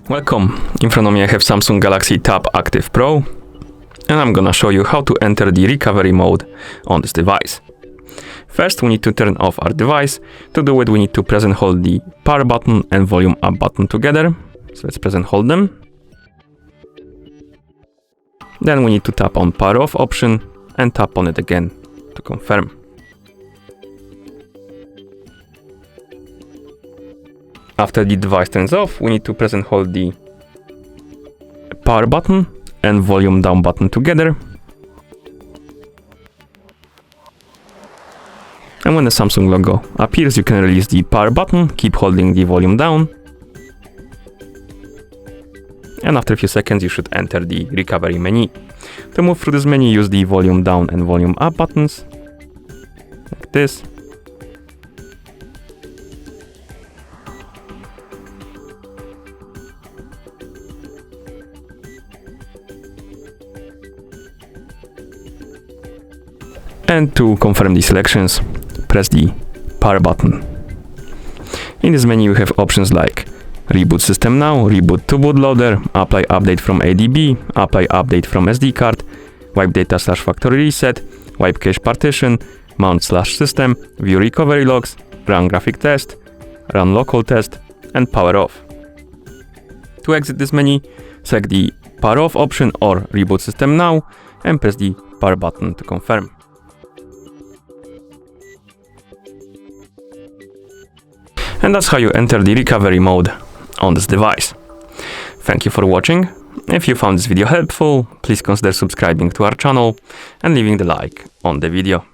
Welcome, in front of me I have Samsung Galaxy Tab Active Pro, and I'm gonna show you how to enter the recovery mode on this device. First we need to turn off our device. To do it we need to press and hold the power button and volume up button together. So let's press and hold them. Then we need to tap on power off option and tap on it again to confirm. After the device turns off, we need to press and hold the power button and volume down button together. And when the Samsung logo appears, you can release the power button, keep holding the volume down. And after a few seconds, you should enter the recovery menu. To move through this menu, use the volume down and volume up buttons, like this. And to confirm the selections, press the power button. In this menu you have options like Reboot System Now, Reboot to Bootloader, Apply Update from ADB, Apply Update from SD card, Wipe Data / Factory Reset, Wipe Cache Partition, Mount / System, View Recovery Logs, Run Graphic Test, Run Local Test, and Power Off. To exit this menu, select the Power Off option or Reboot System Now and press the power button to confirm. And that's how you enter the recovery mode on this device. Thank you for watching. If you found this video helpful, please consider subscribing to our channel and leaving the like on the video.